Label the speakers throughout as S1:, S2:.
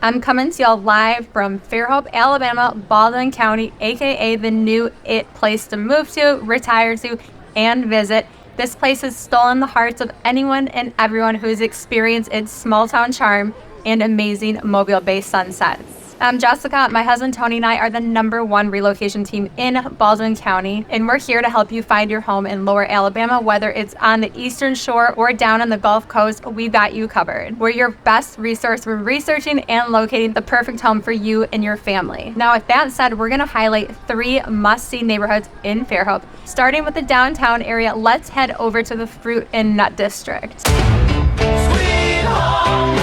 S1: I'm coming to y'all live from Fairhope, Alabama, Baldwin County, aka the new it place to move to, retire to, and visit. This place has stolen the hearts of anyone and everyone who has experienced its small town charm and amazing Mobile Bay sunsets. Jessica, my husband Tony, and I are the #1 relocation team in Baldwin County, and we're here to help you find your home in Lower Alabama, whether it's on the Eastern Shore or down on the Gulf Coast. We've got you covered. We're your best resource for researching and locating the perfect home for you and your family. Now, with that said, we're going to highlight 3 must-see neighborhoods in Fairhope. Starting with the downtown area, let's head over to the Fruit and Nut District. Sweet home.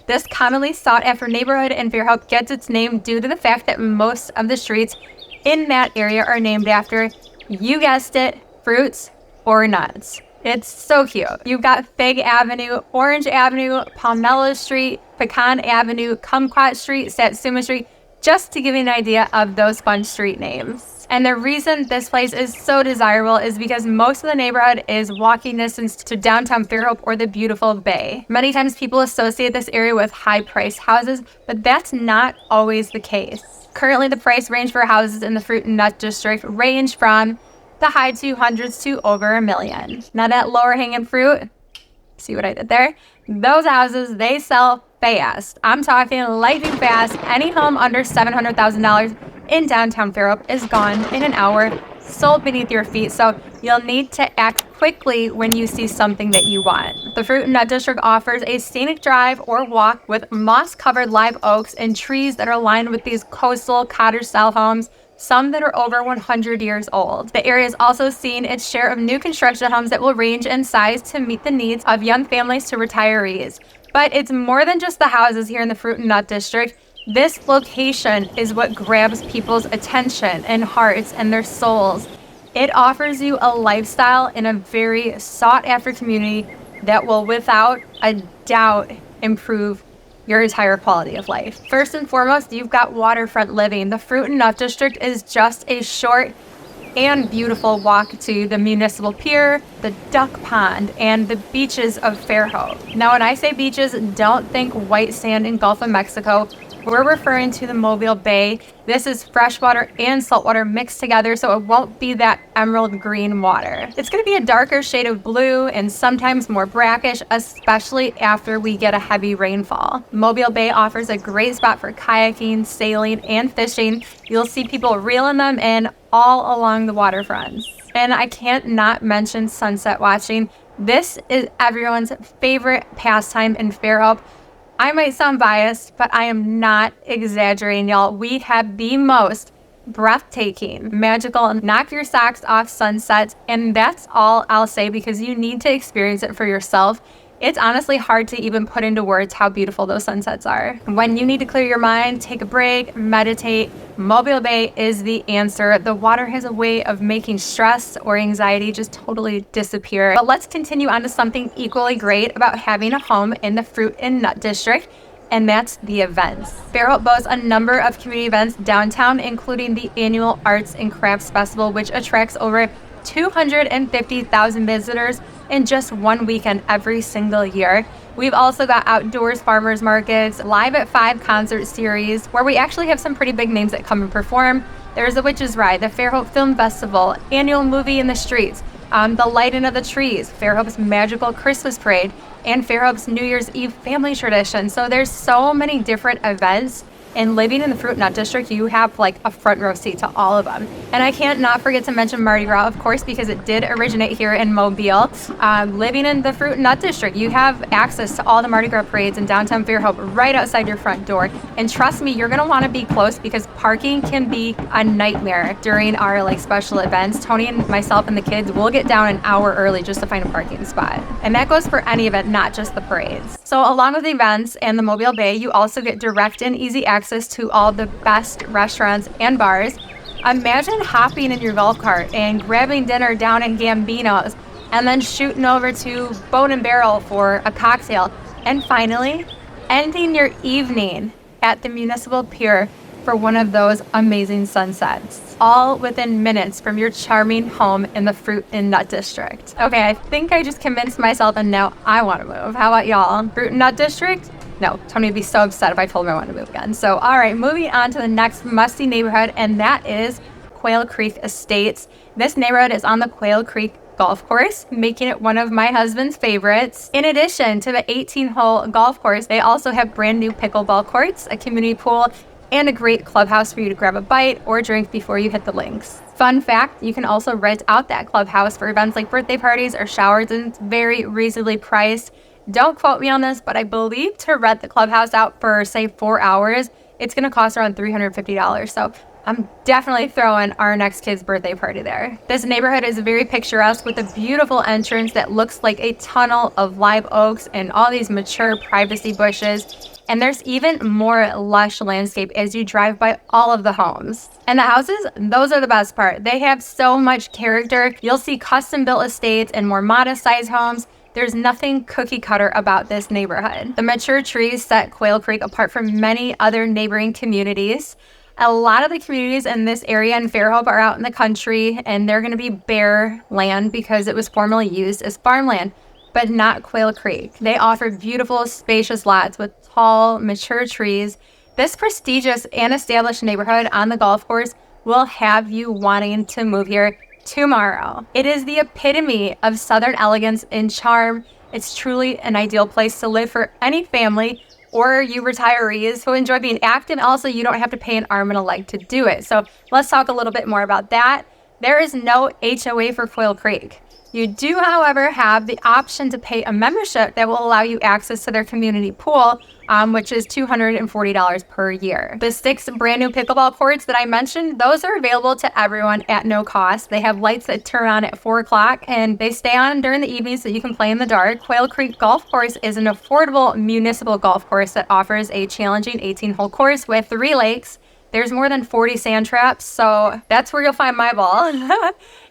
S1: This commonly sought-after neighborhood in Fairhope gets its name due to the fact that most of the streets in that area are named after, you guessed it, fruits or nuts. It's so cute. You've got Fig Avenue, Orange Avenue, Pomelo Street, Pecan Avenue, Kumquat Street, Satsuma Street, just to give you an idea of those fun street names. And the reason this place is so desirable is because most of the neighborhood is walking distance to downtown Fairhope or the beautiful Bay. Many times people associate this area with high-priced houses, but that's not always the case. Currently, the price range for houses in the Fruit and Nut District range from the high 200s to over $1 million. Now that lower hanging fruit, see what I did there? Those houses, they sell fast. I'm talking lightning fast. Any home under $700,000 in downtown Fairhope is gone in an hour, sold beneath your feet, so you'll need to act quickly when you see something that you want. The Fruit and Nut District offers a scenic drive or walk with moss-covered live oaks and trees that are lined with these coastal cottage-style homes, some that are over 100 years old. The area has also seen its share of new construction homes that will range in size to meet the needs of young families to retirees. But it's more than just the houses here in the Fruit and Nut District. This location is what grabs people's attention and hearts and their souls. It offers you a lifestyle in a very sought-after community that will, without a doubt, improve your entire quality of life. First and foremost, you've got waterfront living. The Fruit and Nut District is just a short and beautiful walk to the municipal pier, the duck pond, and the beaches of Fairhope. Now, when I say beaches, don't think white sand in Gulf of Mexico. We're referring to the Mobile Bay. This is freshwater and saltwater mixed together, so it won't be that emerald green water. It's going to be a darker shade of blue and sometimes more brackish, especially after we get a heavy rainfall. Mobile Bay offers a great spot for kayaking, sailing, and fishing. You'll see people reeling them in all along the waterfronts. And I can't not mention sunset watching. This is everyone's favorite pastime in Fairhope. I might sound biased, but I am not exaggerating, y'all. We have the most breathtaking, magical, knock your socks off sunsets, and that's all I'll say because you need to experience it for yourself. It's honestly hard to even put into words how beautiful those sunsets are. When you need to clear your mind, take a break, meditate, Mobile Bay is the answer. The water has a way of making stress or anxiety just totally disappear. But let's continue on to something equally great about having a home in the Fruit and Nut District, and that's the events. Fairhope boasts a number of community events downtown, including the annual Arts and Crafts Festival, which attracts over 250,000 visitors in just one weekend every single year. We've also got outdoors farmers markets, Live at 5 concert series, where we actually have some pretty big names that come and perform. There's the Witches Ride, the Fairhope Film Festival, annual movie in the streets, the lighting of the trees, Fairhope's magical Christmas parade, and Fairhope's New Year's Eve family tradition. So there's so many different events. And living in the Fruit and Nut District, you have like a front row seat to all of them. And I can't not forget to mention Mardi Gras, of course, because it did originate here in Mobile. Living in the Fruit and Nut District, you have access to all the Mardi Gras parades in downtown Fairhope right outside your front door. And trust me, you're gonna wanna be close because parking can be a nightmare during our like special events. Tony and myself and the kids will get down an hour early just to find a parking spot. And that goes for any event, not just the parades. So along with the events and the Mobile Bay, you also get direct and easy access to all the best restaurants and bars. Imagine hopping in your golf cart and grabbing dinner down in Gambino's and then shooting over to Bone and Barrel for a cocktail. And finally, ending your evening at the Municipal Pier for one of those amazing sunsets, all within minutes from your charming home in the Fruit and Nut District. Okay, I think I just convinced myself and now I want to move. How about y'all? Fruit and Nut District? No, Tony would be so upset if I told him I wanted to move again. So, all right, moving on to the next must-see neighborhood, and that is Quail Creek Estates. This neighborhood is on the Quail Creek golf course, making it one of my husband's favorites. In addition to the 18-hole golf course, they also have brand new pickleball courts, a community pool, and a great clubhouse for you to grab a bite or drink before you hit the links. Fun fact, you can also rent out that clubhouse for events like birthday parties or showers, and it's very reasonably priced. Don't quote me on this, but I believe to rent the clubhouse out for, say, 4 hours, it's going to cost around $350. So I'm definitely throwing our next kid's birthday party there. This neighborhood is very picturesque with a beautiful entrance that looks like a tunnel of live oaks and all these mature privacy bushes. And there's even more lush landscape as you drive by all of the homes. And the houses, those are the best part. They have so much character. You'll see custom built estates and more modest size homes. There's nothing cookie cutter about this neighborhood. The mature trees set Quail Creek apart from many other neighboring communities. A lot of the communities in this area in Fairhope are out in the country, and they're going to be bare land because it was formerly used as farmland, but not Quail Creek. They offer beautiful, spacious lots with tall, mature trees. This prestigious and established neighborhood on the golf course will have you wanting to move here tomorrow. It is the epitome of Southern elegance and charm. It's truly an ideal place to live for any family or you retirees who enjoy being active. Also, you don't have to pay an arm and a leg to do it. So let's talk a little bit more about that. There is no HOA for Quail Creek. You do, however, have the option to pay a membership that will allow you access to their community pool, which is $240 per year. The 6 brand new pickleball courts that I mentioned, those are available to everyone at no cost. They have lights that turn on at 4 o'clock and they stay on during the evening so you can play in the dark. Quail Creek Golf Course is an affordable municipal golf course that offers a challenging 18-hole course with 3 lakes. There's more than 40 sand traps, so that's where you'll find my ball.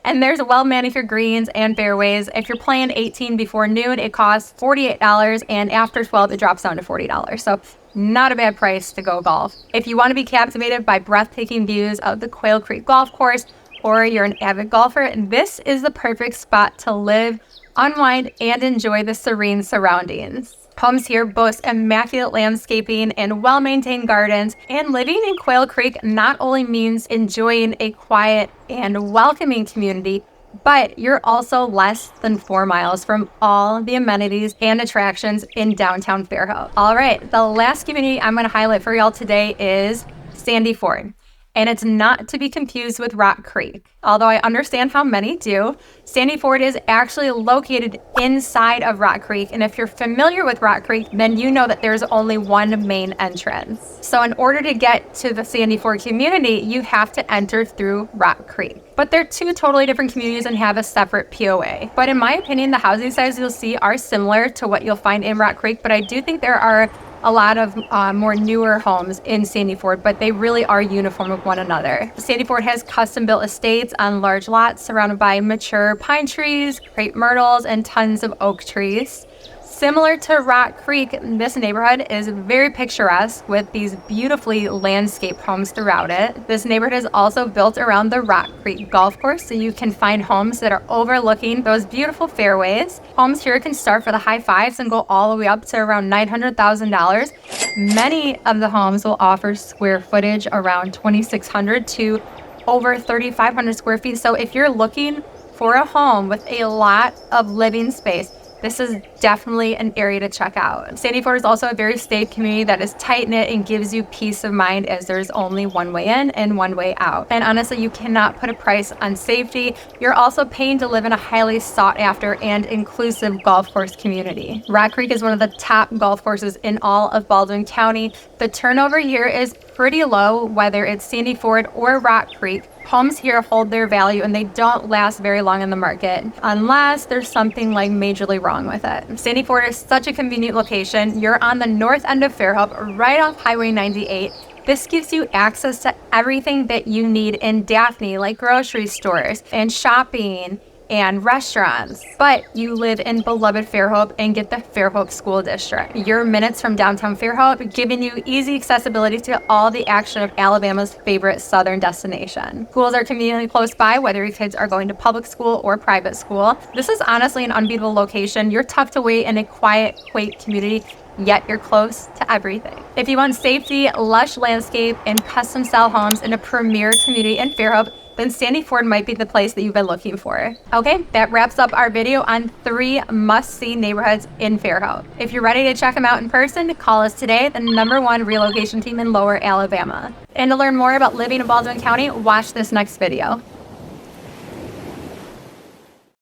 S1: And there's well-manicured greens and fairways. If you're playing 18 before noon, it costs $48, and after 12, it drops down to $40. So not a bad price to go golf. If you want to be captivated by breathtaking views of the Quail Creek Golf Course, or you're an avid golfer, this is the perfect spot to live, unwind, and enjoy the serene surroundings. Homes here boast immaculate landscaping and well-maintained gardens, and living in Quail Creek not only means enjoying a quiet and welcoming community, but you're also less than 4 miles from all the amenities and attractions in downtown Fairhope. All right, the last community I'm going to highlight for y'all today is Sandy Ford. And it's not to be confused with Rock Creek. Although I understand how many do, Sandy Ford is actually located inside of Rock Creek. And if you're familiar with Rock Creek, then you know that there's only one main entrance. So in order to get to the Sandy Ford community, you have to enter through Rock Creek. But they're 2 totally different communities and have a separate POA. But in my opinion, the housing sizes you'll see are similar to what you'll find in Rock Creek, but I do think there are a lot of more newer homes in Sandy Ford, but they really are uniform with one another. Sandy Ford has custom-built estates on large lots surrounded by mature pine trees, crepe myrtles, and tons of oak trees. Similar to Rock Creek, this neighborhood is very picturesque with these beautifully landscaped homes throughout it. This neighborhood is also built around the Rock Creek Golf Course, so you can find homes that are overlooking those beautiful fairways. Homes here can start for the high fives and go all the way up to around $900,000. Many of the homes will offer square footage around 2,600 to over 3,500 square feet. So if you're looking for a home with a lot of living space, this is definitely an area to check out. Sandy Ford is also a very safe community that is tight-knit and gives you peace of mind as there's only one way in and one way out. And honestly, you cannot put a price on safety. You're also paying to live in a highly sought-after and inclusive golf course community. Rock Creek is one of the top golf courses in all of Baldwin County. The turnover here is pretty low, whether it's Sandy Ford or Rock Creek. Homes here hold their value and they don't last very long in the market unless there's something like majorly wrong with it. Sandy Ford is such a convenient location. You're on the north end of Fairhope, right off Highway 98. This gives you access to everything that you need in Daphne, like grocery stores and shopping and restaurants, but you live in beloved Fairhope and get the Fairhope School District. You're minutes from downtown Fairhope, giving you easy accessibility to all the action of Alabama's favorite southern destination. Schools are conveniently close by, whether your kids are going to public school or private school. This is honestly an unbeatable location. You're tucked away in a quiet, quaint community yet you're close to everything. If you want safety, lush landscape, and custom style homes in a premier community in Fairhope, then Sandy Ford might be the place that you've been looking for. Okay, that wraps up our video on 3 must-see neighborhoods in Fairhope. If you're ready to check them out in person, call us today, the #1 relocation team in Lower Alabama. And to learn more about living in Baldwin County, watch this next video.